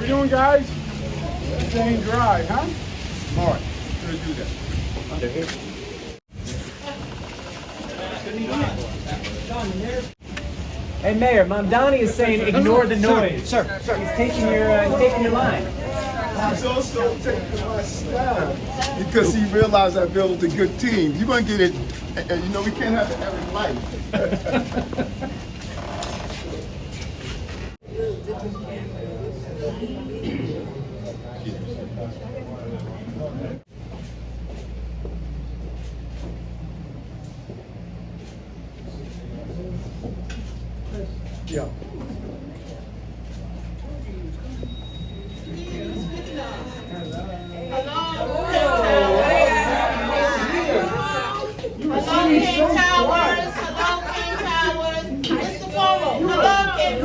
we doing, guys? This ain't dry, huh? All right, we're gonna do that. Hey, Mayor, Mamdani is saying ignore the noise. Sir. He's taking your line. He's also taking my style because he realized I built a good team. You're going to get it, and you know, we can't have it every life. Yeah. Hello, King Towers. Hello, King Towers. Mr. Cuomo. Hello, King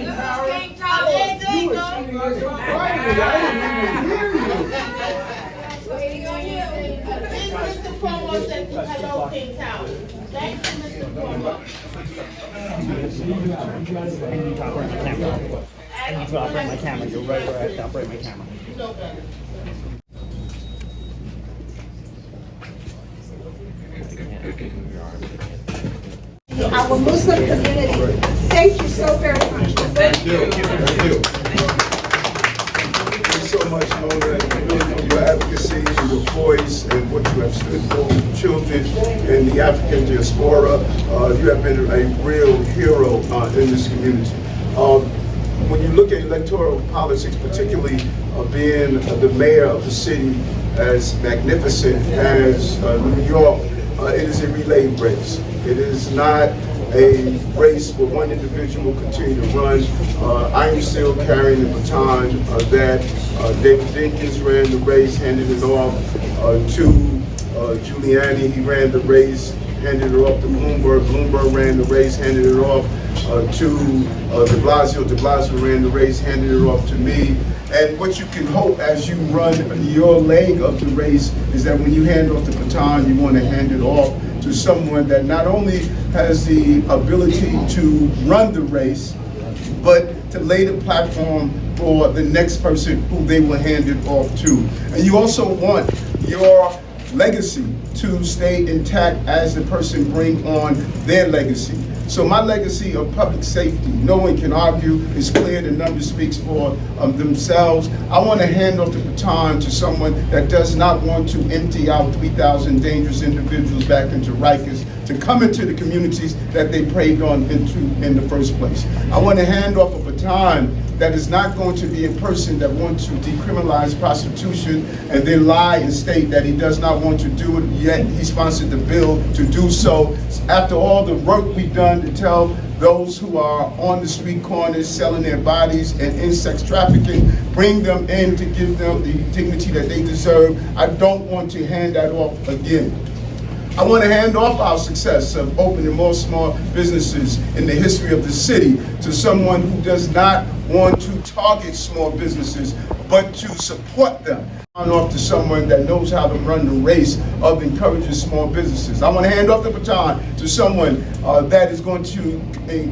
Towers. King Towers. There you go. Mr. Cuomo said hello, King Towers. Thank you, Mr. Cuomo. I need to operate my camera. You're right where I have to operate my camera. No better. Our Muslim community, thank you so very much. Thank you. Thank you. Thank you so much, Mona, for your advocacy and your voice and what you have stood for children and the African diaspora. You have been a real hero in this community. When you look at electoral politics, particularly being the mayor of the city as magnificent as New York, it is a relay race. It is not a race where one individual will continue to run. I am still carrying the baton that David Dinkins ran the race, handed it off to Giuliani. He ran the race, handed it off to Bloomberg. Bloomberg ran the race, handed it off to de Blasio. De Blasio ran the race, handed it off to me. And what you can hope as you run your leg of the race is that when you hand off the baton, you want to hand it off to someone that not only has the ability to run the race, but to lay the platform for the next person who they will hand it off to. And you also want your legacy to stay intact as the person bring on their legacy. So my legacy of public safety, no one can argue, it's clear, the numbers speaks for themselves. I want to hand off the baton to someone that does not want to empty out 3,000 dangerous individuals back into Rikers to come into the communities that they preyed on into in the first place. I want to hand off a baton that is not going to be a person that wants to decriminalize prostitution and then lie and state that he does not want to do it, yet he sponsored the bill to do so. After all the work we've done to tell those who are on the street corners selling their bodies and in sex trafficking, bring them in to give them the dignity that they deserve, I don't want to hand that off again. I want to hand off our success of opening more small businesses in the history of the city to someone who does not want to target small businesses, but to support them. Hand off to someone that knows how to run the race of encouraging small businesses. I want to hand off the baton to someone that is going to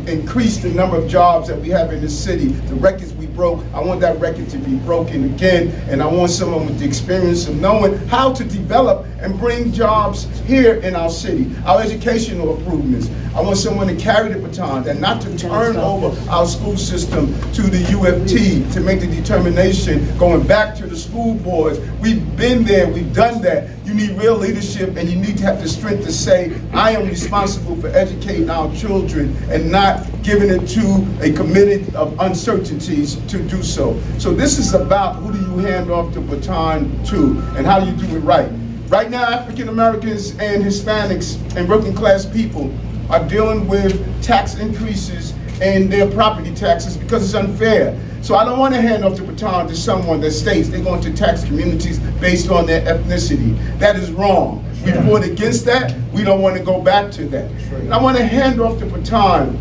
increase the number of jobs that we have in this city. The records we broke, I want that record to be broken again, and I want someone with the experience of knowing how to develop and bring jobs here in our city, our educational improvements. I want someone to carry the baton and not to turn over our school system to the UFT to make the determination going back to the school boards. We've been there, we've done that. You need real leadership and you need to have the strength to say, I am responsible for educating our children and not giving it to a committee of uncertainties to do so. So this is about who do you hand off the baton to and how do you do it right. Right now, African Americans and Hispanics and working class people are dealing with tax increases and their property taxes because it's unfair. So I don't want to hand off the baton to someone that states they're going to tax communities based on their ethnicity. That is wrong. We fought against that. We don't want to go back to that. And I want to hand off the baton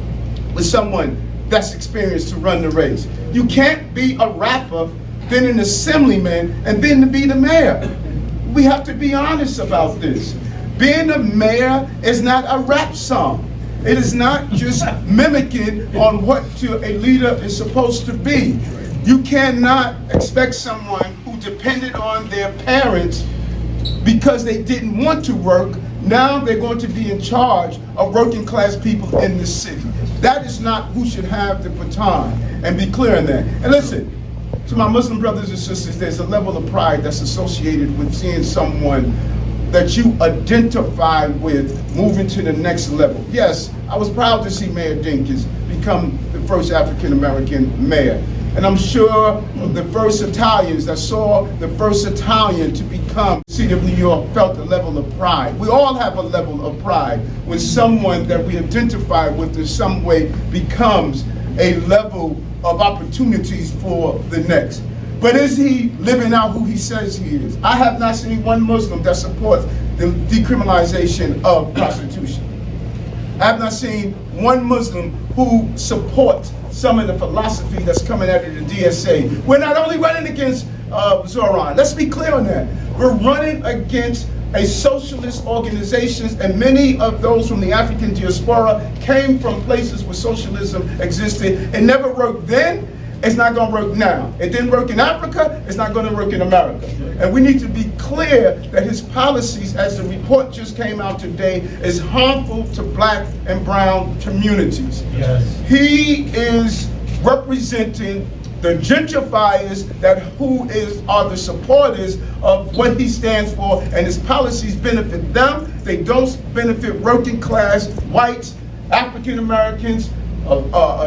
with someone that's experienced to run the race. You can't be a rapper, then an assemblyman, and then to be the mayor. We have to be honest about this. Being a mayor is not a rap song. It is not just mimicking on what a leader is supposed to be. You cannot expect someone who depended on their parents because they didn't want to work. Now they're going to be in charge of working class people in this city. That is not who should have the baton, and be clear on that. And listen, to my Muslim brothers and sisters, there's a level of pride that's associated with seeing someone that you identify with moving to the next level. Yes, I was proud to see Mayor Dinkins become the first African-American mayor. And I'm sure the first Italians that saw the first Italian to become the city of New York felt a level of pride. We all have a level of pride when someone that we identify with in some way becomes a level of opportunities for the next. But is he living out who he says he is? I have not seen one Muslim that supports the decriminalization of prostitution. I have not seen one Muslim who supports some of the philosophy that's coming out of the DSA. We're not only running against Zoran, let's be clear on that. We're running against a socialist organizations, and many of those from the African diaspora came from places where socialism existed. It never worked then, it's not going to work now. It didn't work in Africa, it's not going to work in America. And we need to be clear that his policies, as the report just came out today, is harmful to black and brown communities. Yes. He is representing the gentrifiers are the supporters of what he stands for, and his policies benefit them. They don't benefit working class, whites, African Americans,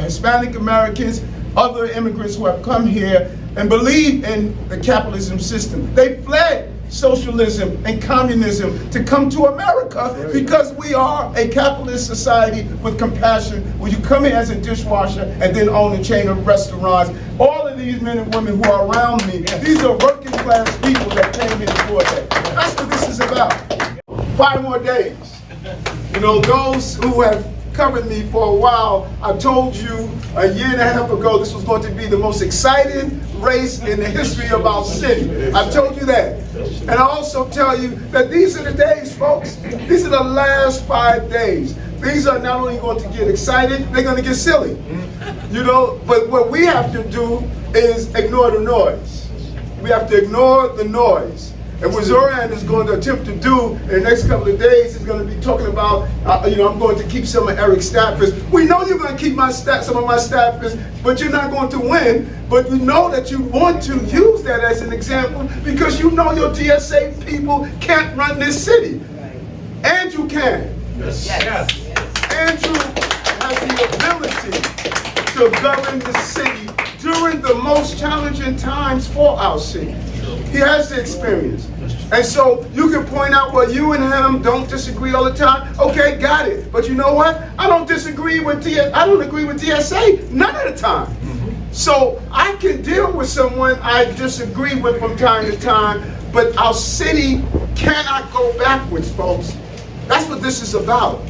Hispanic Americans, other immigrants who have come here and believe in the capitalism system. They fled socialism and communism to come to America because we are a capitalist society with compassion, where you come in as a dishwasher and then own a chain of restaurants. All of these men and women who are around me, these are working class people that came here for that. That's what this is about. 5 more days. You know, those who have covered me for a while, I told you a year and a half ago this was going to be the most exciting race in the history of our city. I told you that. And I also tell you that these are the days, folks. These are the last 5 days. These are not only going to get excited, they're going to get silly. You know, but what we have to do is ignore the noise. We have to ignore the noise. And what Zoran is going to attempt to do in the next couple of days is going to be talking about, I'm going to keep some of Eric's staffers. We know you're going to keep some of my staffers, but you're not going to win. But we know that you want to use that as an example because you know your DSA people can't run this city. Andrew can. Yes. Andrew has the ability to govern the city during the most challenging times for our city. He has the experience. And so you can point out, well, you and him don't disagree all the time. Okay, got it. But you know what? I don't agree with DSA none of the time. So I can deal with someone I disagree with from time to time, but our city cannot go backwards, folks. That's what this is about.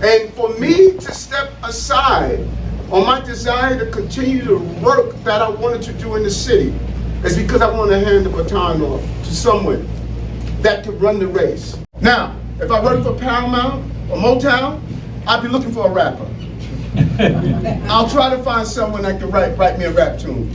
And for me to step aside on my desire to continue the work that I wanted to do in the city is because I want to hand the baton off to someone that could run the race. Now, if I work for Paramount or Motown, I'd be looking for a rapper. I'll try to find someone that can write me a rap tune.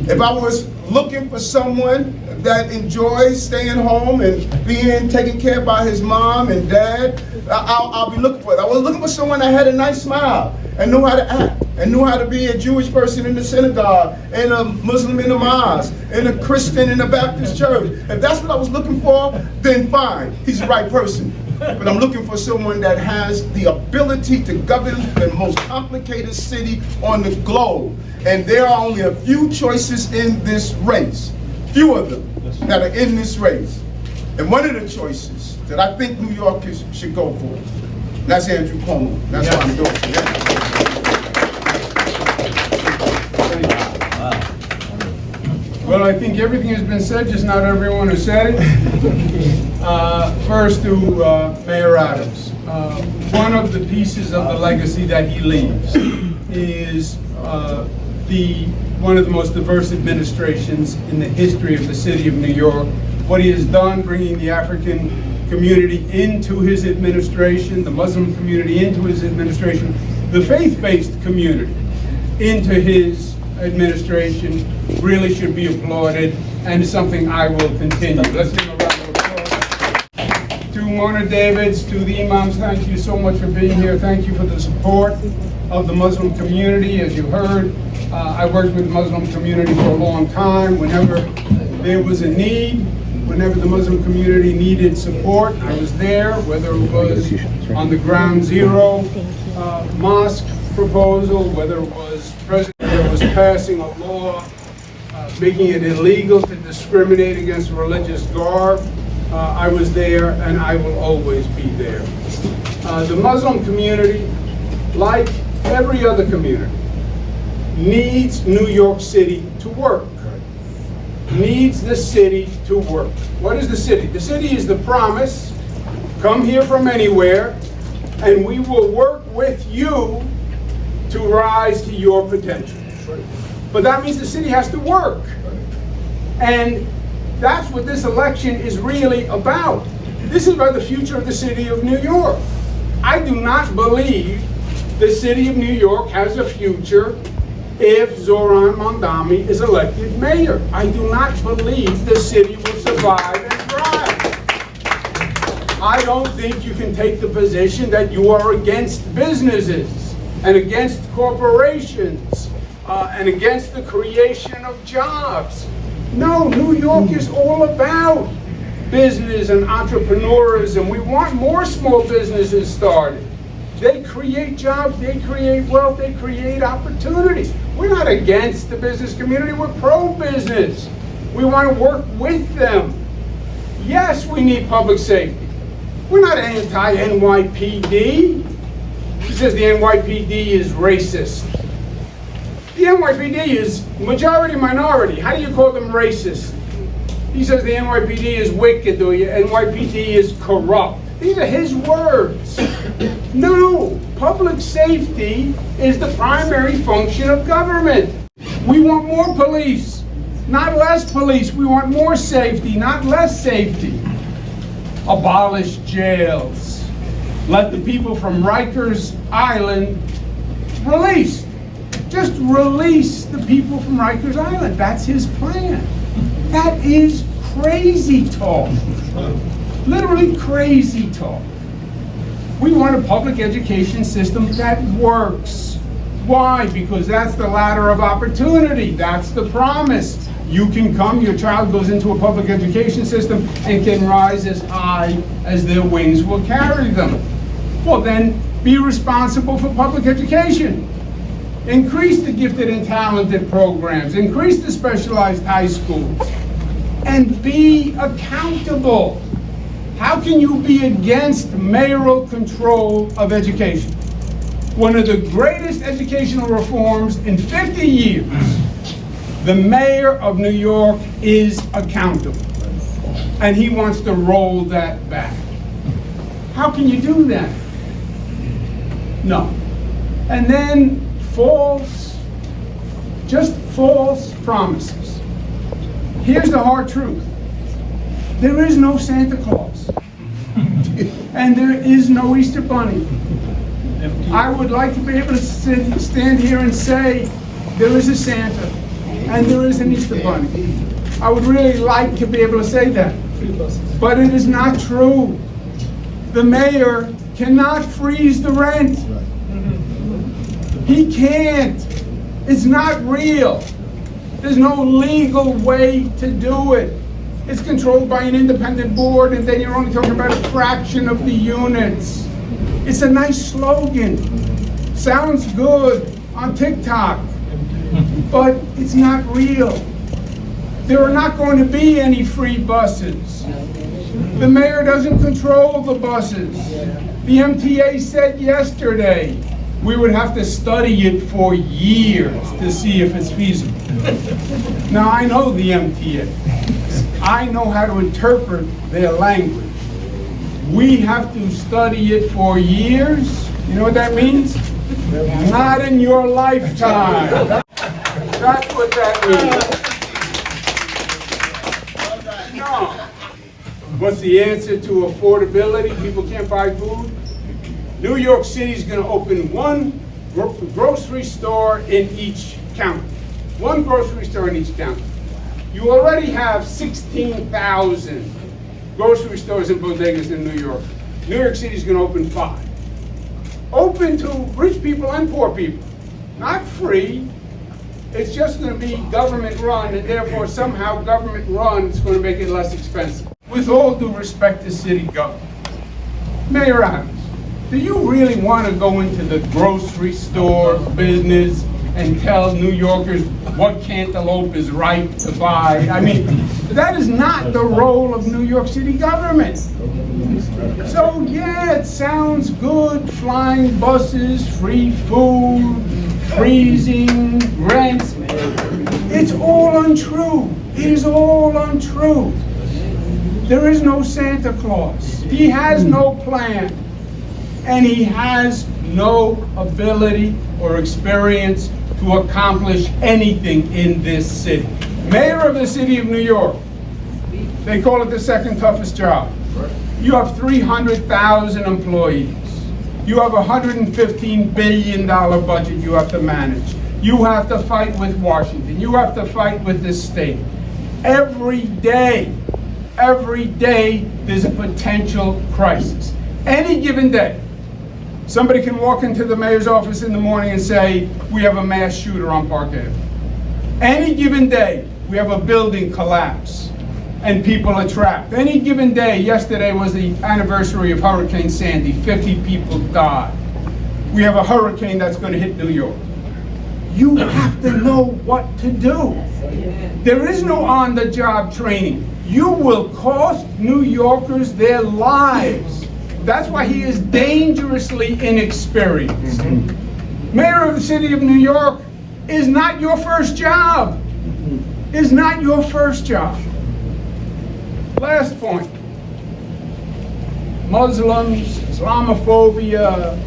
If I was looking for someone that enjoys staying home and being taken care of by his mom and dad, I'll be looking for it. I was looking for someone that had a nice smile and knew how to act and knew how to be a Jewish person in the synagogue and a Muslim in the mosque and a Christian in the Baptist church. If that's what I was looking for, then fine, he's the right person. But I'm looking for someone that has the ability to govern the most complicated city on the globe. And there are only a few choices in this race, few of them that are in this race. And one of the choices that I think New Yorkers should go for, that's Andrew Cuomo. That's why I'm doing it. Well, I think everything has been said, just not everyone has said it. First to Mayor Adams. One of the pieces of the legacy that he leaves is one of the most diverse administrations in the history of the city of New York. What he has done, bringing the African community into his administration, the Muslim community into his administration, the faith-based community into his administration really should be applauded, and is something I will continue. Let's give a round of applause. To Mona Davids, to the imams, thank you so much for being here. Thank you for the support of the Muslim community. As you heard, I worked with the Muslim community for a long time. Whenever there was a need, whenever the Muslim community needed support, I was there, whether it was on the ground zero mosque proposal, whether it was President was passing a law making it illegal to discriminate against religious garb. I was there, and I will always be there. The Muslim community, like every other community, needs New York City to work. Needs the city to work. What is the city? The city is the promise, come here from anywhere, and we will work with you to rise to your potential. But that means the city has to work. And that's what this election is really about. This is about the future of the city of New York. I do not believe the city of New York has a future if Zohran Mamdani is elected mayor. I do not believe the city will survive and thrive. I don't think you can take the position that you are against businesses and against corporations and against the creation of jobs. No, New York is all about business and entrepreneurism. We want more small businesses started. They create jobs, they create wealth, they create opportunity. We're not against the business community, we're pro-business. We want to work with them. Yes, we need public safety. We're not anti-NYPD. He says the NYPD is racist. The NYPD is majority-minority. How do you call them racist? He says the NYPD is wicked, or the NYPD is corrupt. These are his words. No, public safety is the primary function of government. We want more police, not less police. We want more safety, not less safety. Abolish jails. Let the people from Rikers Island release. Just release the people from Rikers Island. That's his plan. That is crazy talk. Literally crazy talk. We want a public education system that works. Why? Because that's the ladder of opportunity. That's the promise. You can come, your child goes into a public education system and can rise as high as their wings will carry them. Well, then be responsible for public education. Increase the gifted and talented programs. Increase the specialized high schools. And be accountable. How can you be against mayoral control of education? One of the greatest educational reforms in 50 years. The mayor of New York is accountable. And he wants to roll that back. How can you do that? No. And then just false promises. Here's the hard truth. There is no Santa Claus. And there is no Easter Bunny. I would like to be able to stand here and say there is a Santa and there is an Easter Bunny. I would really like to be able to say that. But it is not true. The mayor cannot freeze the rent. He can't. It's not real. There's no legal way to do it. It's controlled by an independent board, and then you're only talking about a fraction of the units. It's a nice slogan. Sounds good on TikTok, but it's not real. There are not going to be any free buses. The mayor doesn't control the buses. The MTA said yesterday we would have to study it for years to see if it's feasible. Now, I know the MTA. I know how to interpret their language. We have to study it for years. You know what that means? Not in your lifetime. That's what that means. No. What's the answer to affordability? People can't buy food. New York City is going to open one grocery store in each county. One grocery store in each county. You already have 16,000 grocery stores and bodegas in New York. New York City is going to open 5. Open to rich people and poor people. Not free. It's just going to be government run, and therefore somehow government run is going to make it less expensive. With all due respect to city government, Mayor Adams, do you really want to go into the grocery store business and tell New Yorkers what cantaloupe is ripe to buy? I mean, that is not the role of New York City government. So yeah, it sounds good, flying buses, free food, freezing rents. It's all untrue. It is all untrue. There is no Santa Claus. He has no plan. And he has no ability or experience to accomplish anything in this city. Mayor of the city of New York, they call it the second toughest job. You have 300,000 employees. You have a $115 billion budget you have to manage. You have to fight with Washington. You have to fight with this state. Every day, there's a potential crisis. Any given day, somebody can walk into the mayor's office in the morning and say, we have a mass shooter on Park Avenue. Any given day, we have a building collapse and people are trapped. Any given day, yesterday was the anniversary of Hurricane Sandy, 50 people died. We have a hurricane that's going to hit New York. You have to know what to do. There is no on-the-job training. You will cost New Yorkers their lives. That's why he is dangerously inexperienced. Mayor of the city of New York is not your first job. Is not your first job. Last point. Muslims, Islamophobia,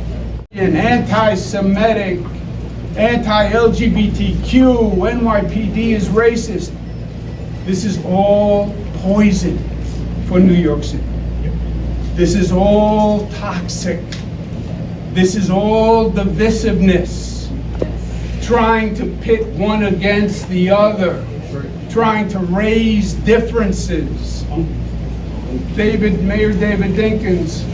and anti-Semitic, anti-LGBTQ, NYPD is racist. This is all poison for New York City. This is all toxic. This is all divisiveness. Trying to pit one against the other. Trying to raise differences. Mayor David Dinkins,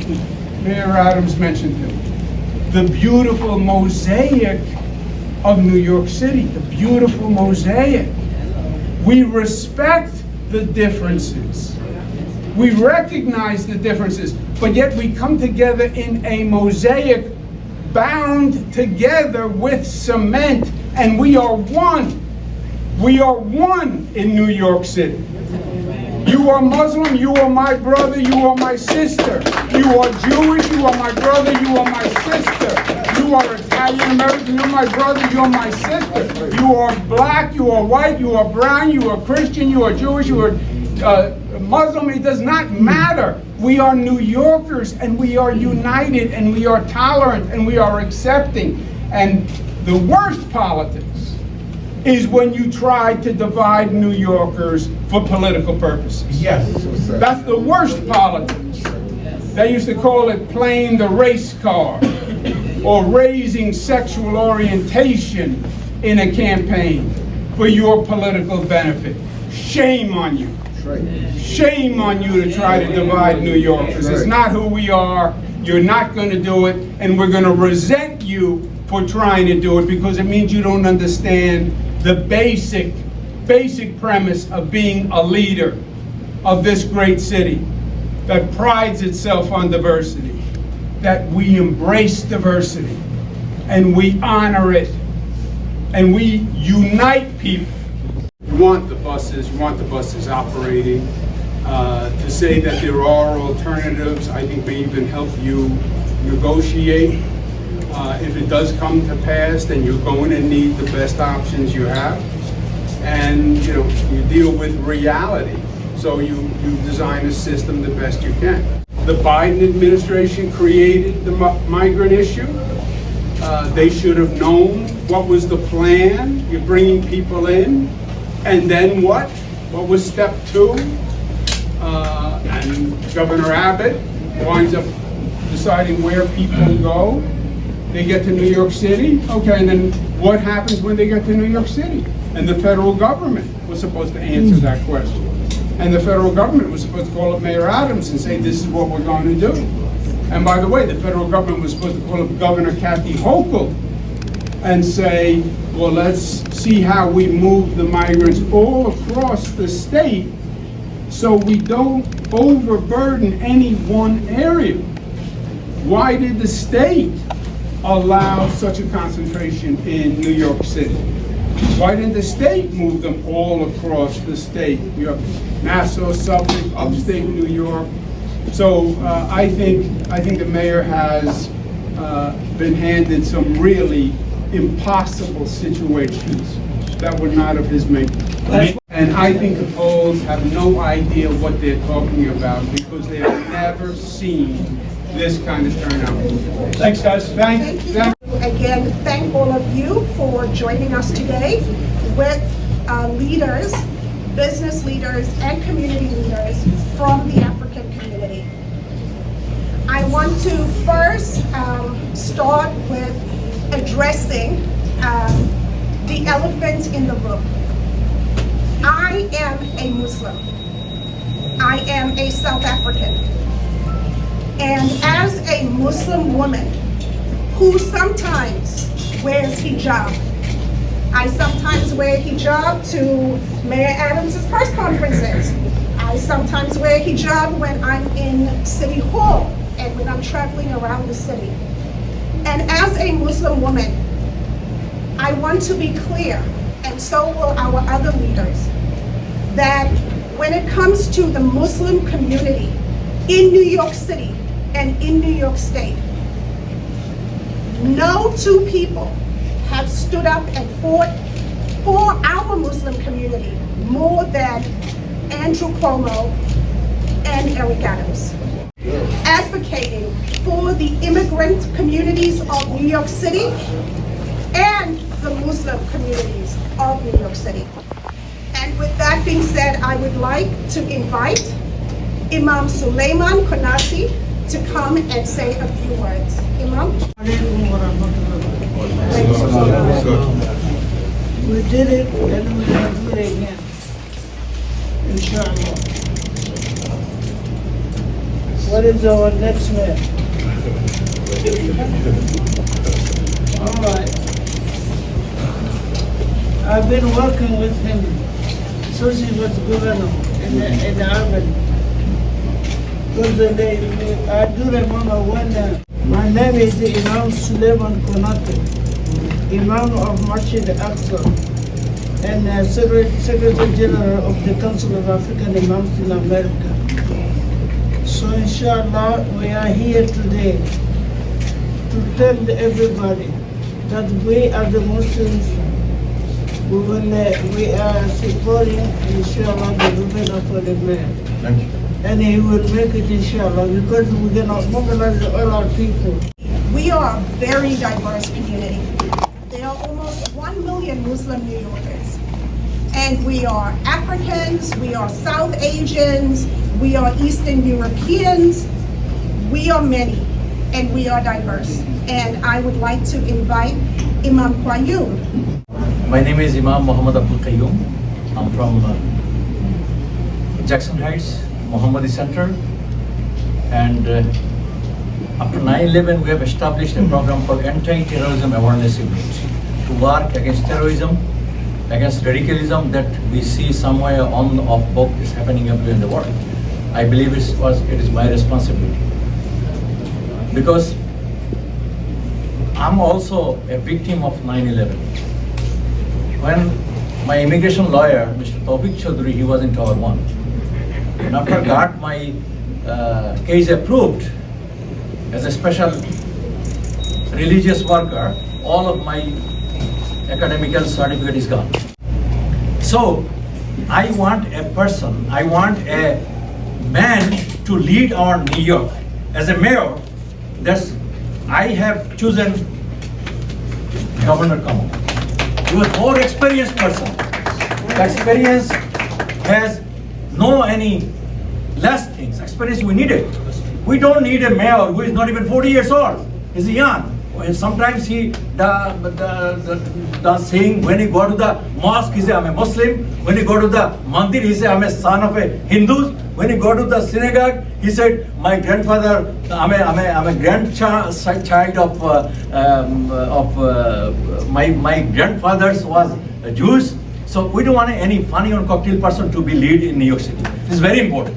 Mayor Adams mentioned him. The beautiful mosaic of New York City, the beautiful mosaic. We respect the differences. We recognize the differences, but yet we come together in a mosaic bound together with cement, and we are one. We are one in New York City. You are Muslim, you are my brother, you are my sister. You are Jewish, you are my brother, you are my sister. You are Italian American, you're my brother, you're my sister. You are black, you are white, you are brown, you are Christian, you are Jewish, you are Muslim. It does not matter. We are New Yorkers, and we are united, and we are tolerant, and we are accepting. And the worst politics is when you try to divide New Yorkers for political purposes. Yes. That's the worst politics. They used to call it playing the race card or raising sexual orientation in a campaign for your political benefit. Shame on you. Shame on you to try to divide New Yorkers. It's not who we are. You're not going to do it, and we're going to resent you for trying to do it, because it means you don't understand the basic premise of being a leader of this great city that prides itself on diversity, that we embrace diversity and we honor it and we unite people. You want the buses operating. To say that there are alternatives, I think may even help you negotiate. If it does come to pass, then you're going to need the best options you have. And you deal with reality. So you design a system the best you can. The Biden administration created the migrant issue. They should have known what was the plan. You're bringing people in, and then what? What was step 2? And Governor Abbott winds up deciding where people go. They get to New York City. Okay, and then what happens when they get to New York City? And the federal government was supposed to answer that question. And the federal government was supposed to call up Mayor Adams and say, this is what we're going to do. And by the way, the federal government was supposed to call up Governor Kathy Hochul and say, well, let's see how we move the migrants all across the state so we don't overburden any one area. Why did the state allow such a concentration in New York City? Why didn't the state move them all across the state? You have Nassau, Suffolk, upstate New York. So I think the mayor has been handed some really impossible situations that were not of his making. And I think the Poles have no idea what they're talking about because they have never seen this kind of turnout. Thanks, guys. Thank you. Again, thank all of you for joining us today with leaders, business leaders, and community leaders from the African community. I want to first start with addressing the elephant in the room. I am a Muslim. I am a South African. And as a Muslim woman who sometimes wears hijab, I sometimes wear hijab to Mayor Adams' press conferences. I sometimes wear hijab when I'm in City Hall and when I'm traveling around the city. And as a Muslim woman, I want to be clear, and so will our other leaders, that when it comes to the Muslim community in New York City and in New York State, no two people have stood up and fought for our Muslim community more than Andrew Cuomo and Eric Adams, advocating for the immigrant communities of New York City and the Muslim communities of New York City. And with that being said, I would like to invite Imam Suleiman Konasi to come and say a few words. Imam? We did it and we will do it again. Inshallah. What is our next man? All right. I've been working with him since he was governor in Albany. Because I do remember when my name is Imam Suleiman Konate, Imam of Masjid Al-Aqsa, and Secretary General of the Council of African Imams in America. So inshallah, we are here today to tell everybody that we are the Muslims. We are supporting inshallah the governor for the mayor. Thank you. And he will make it inshallah because we cannot mobilize all our people. We are a very diverse community. There are almost 1 million Muslim New Yorkers. And we are Africans, we are South Asians, we are Eastern Europeans, we are many, and we are diverse. And I would like to invite Imam Qayyum. My name is Imam Muhammad Abdul Qayyum. I'm from Jackson Heights, Mohammadi Center. And after 9/11, we have established a program called Anti-Terrorism Awareness Unit to work against terrorism, against radicalism that we see somewhere on or off book is happening everywhere in the world. I believe it is my responsibility. Because I'm also a victim of 9/11. When my immigration lawyer, Mr. Tawfiq Chaudhry, he was in Tower 1. And after I got my case approved as a special religious worker, all of my academical certificate is gone. So I want a person, I want a man to lead our New York. As a mayor, I have chosen Governor Cuomo. He was more experienced person. The experience has no any less things. Experience we needed. We don't need a mayor who is not even 40 years old. He's young. Sometimes he does saying, when he go to the mosque, he say, I'm a Muslim. When he go to the mandir, he say, I'm a son of a Hindu. When he go to the synagogue, he said, my grandfather, I'm a grandchild of my grandfathers was Jews. So we don't want any funny or cocktail person to be lead in New York City. This is very important.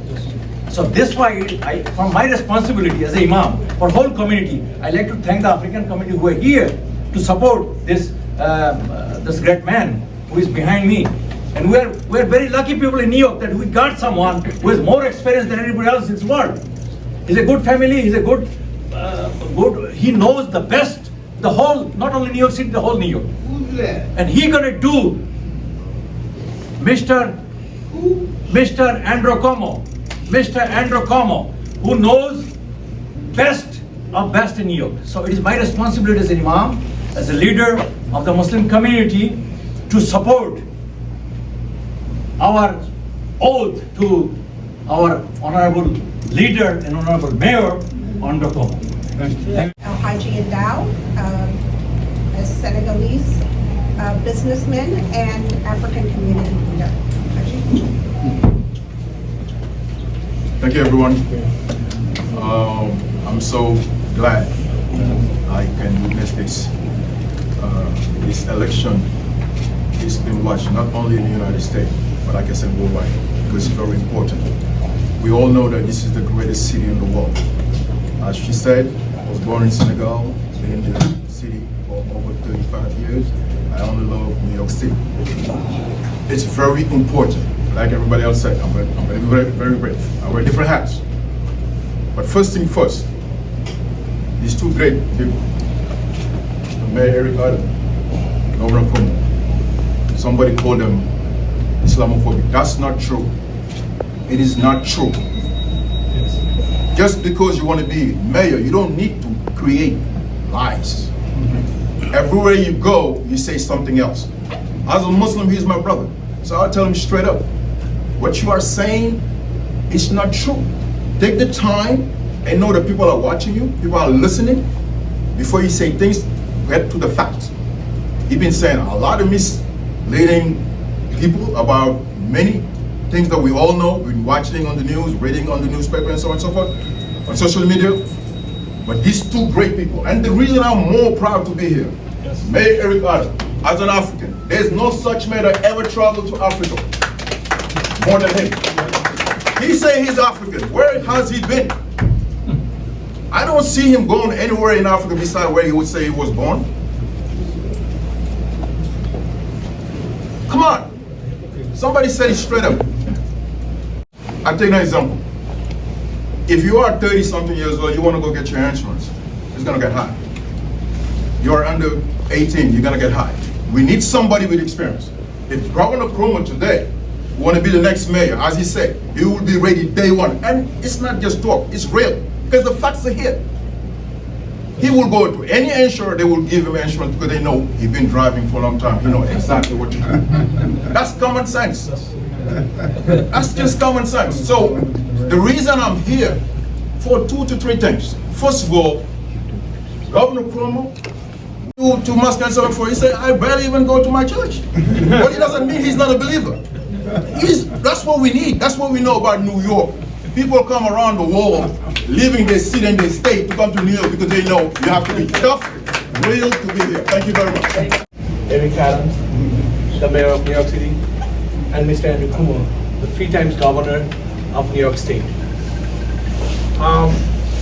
So that's why from my responsibility as an imam for whole community, I like to thank the African community who are here to support this this great man who is behind me. And we're very lucky people in New York that we got someone who has more experience than anybody else in this world. He's a good family. He's a good. He knows the best. The whole, not only New York City, the whole New York. And he gonna do Mr. Andrew Cuomo. Mr. Andrew Cuomo, who knows best of best in New York. So it is my responsibility as an imam, as a leader of the Muslim community, to support our oath to our honorable leader and honorable mayor, Andrew Cuomo. Haji Endow, a Senegalese businessman and African community leader. Thank you, everyone. I'm so glad I can witness this. This election is being watched not only in the United States, but like I said, worldwide, because it's very important. We all know that this is the greatest city in the world. As she said, I was born in Senegal, been in the city for over 35 years. I only love New York City. It's very important. Like everybody else said, I'm very, very brave. I wear different hats. But first thing first, these two great people, Mayor Eric Harlem, Governor Cuomo, somebody called them Islamophobic. That's not true. It is not true. Just because you want to be mayor, you don't need to create lies. Everywhere you go, you say something else. As a Muslim, he's my brother. So I'll tell him straight up, what you are saying is not true. Take the time and know that people are watching you, people are listening. Before you say things, get to the facts. You've been saying a lot of misleading people about many things that we all know, been watching on the news, reading on the newspaper and so on and so forth, on social media. But these two great people, and the reason I'm more proud to be here, Mayor Eric Harlem, as an African, there's no such man that ever traveled to Africa more than him. He say he's African. Where has he been? I don't see him going anywhere in Africa besides where he would say he was born. Come on. Somebody said it straight up. I'll take an example. If you are 30-something years old, you want to go get your insurance, it's going to get high. You're under 18, you're going to get high. We need somebody with experience. If Governor Cuomo today want to be the next mayor, as he said, he will be ready day one. And it's not just talk, it's real. Because the facts are here. He will go to any insurer, they will give him insurance because they know he's been driving for a long time. He knows exactly what to do. That's common sense. That's just common sense. So the reason I'm here for 2 to 3 things. First of all, Governor Cuomo, to Mosque and 74, he said, I barely even go to my church. But it doesn't mean he's not a believer. That's what we need. That's what we know about New York. People come around the world, leaving their city and their state to come to New York because they know you have to be tough, real to be here. Thank you very much. Eric Adams, the mayor of New York City, and Mr. Andrew Cuomo, the 3 times governor of New York State.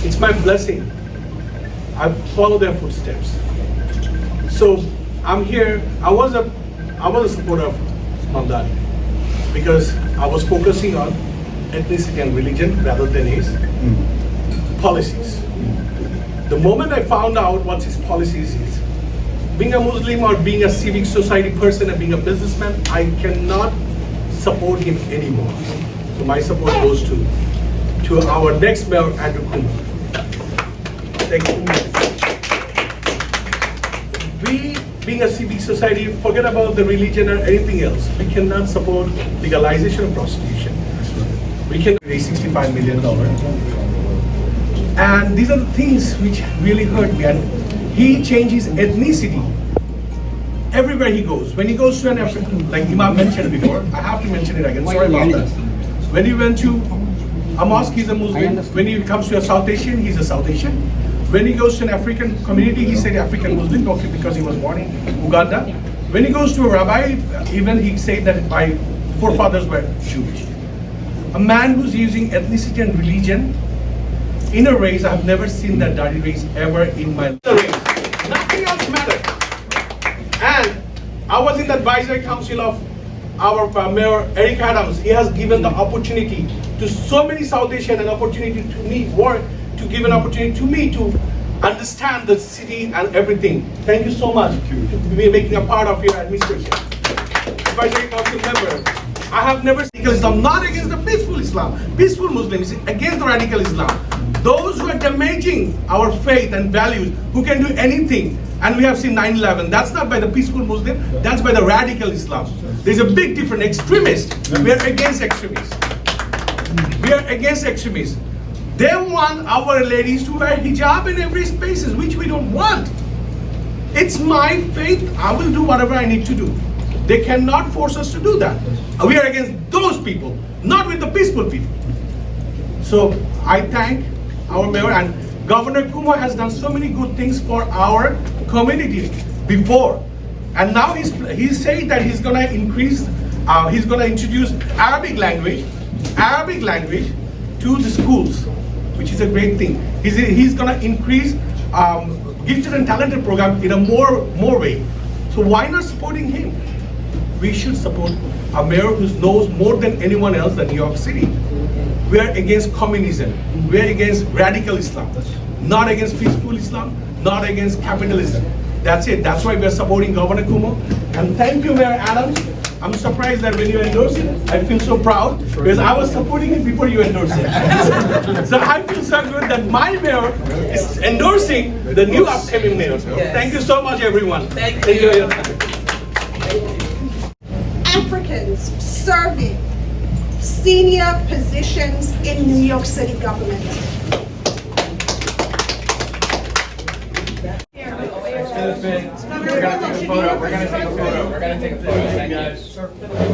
It's my blessing. I follow their footsteps. So I'm here. I was a supporter of Mamdani because I was focusing on ethnicity and religion rather than his policies. The moment I found out what his policies is, being a Muslim or being a civic society person and being a businessman, I cannot support him anymore. So my support goes to our next mayor, Andrew Cuomo. Thank you. We, being a civic society, forget about the religion or anything else. We cannot support legalization of prostitution. We can raise $65 million. And these are the things which really hurt me. And he changes ethnicity everywhere he goes. When he goes to an African, like Imam mentioned before, I have to mention it again, sorry about that. When he went to a mosque, he's a Muslim. When he comes to a South Asian, he's a South Asian. When he goes to an African community, he said African Muslim, okay, because he was born in Uganda. When he goes to a rabbi, even he said that my forefathers were Jewish. A man who's using ethnicity and religion in a race, I have never seen that dirty race ever in my life. Nothing else matters. And I was in the advisory council of our Mayor Eric Adams. He has given the opportunity to so many South Asian, an opportunity to me, or to give an opportunity to me to understand the city and everything. Thank you so much to be making a part of your administration. Advisory council member. I have never seen radical Islam, not against the peaceful Islam, peaceful Muslims, against the radical Islam. Those who are damaging our faith and values, who can do anything. And we have seen 9/11. That's not by the peaceful Muslim, that's by the radical Islam. There's a big difference. Extremists, we are against extremists. We are against extremists. They want our ladies to wear hijab in every spaces, which we don't want. It's my faith, I will do whatever I need to do. They cannot force us to do that. We are against those people, not with the peaceful people. So I thank our mayor, and Governor Cuomo has done so many good things for our community before. And now he's saying that he's gonna increase, he's gonna introduce Arabic language to the schools, which is a great thing. He's gonna increase gifted and talented program in a more way. So why not supporting him? We should support a mayor who knows more than anyone else than New York City. We are against communism. We are against radical Islam. Not against peaceful Islam, not against capitalism. That's it. That's why we are supporting Governor Cuomo. And thank you, Mayor Adams. I'm surprised that when you endorse it, I feel so proud because I was supporting it before you endorsed it. So I feel so good that my mayor is endorsing the new upcoming mayor. Thank you so much, everyone. Thank you. Africans serving senior positions in New York City government. We're gonna take a photo. Guys.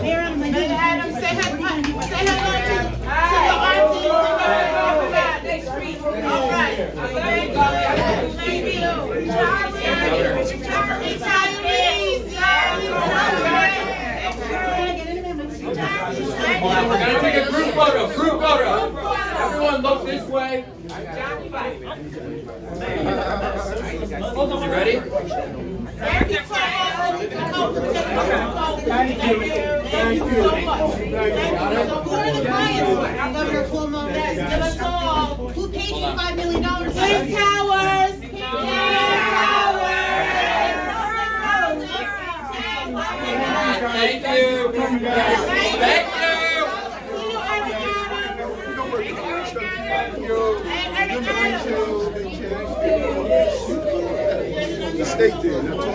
Mayor Adams, say hello to the all right. Thank you. We're gonna take a group photo. Everyone look this way. You ready? Thank you so much. Who are the clients? Governor Cuomo, give us all. Who paid you $5 million? Twin Towers. Thank you. Stay there.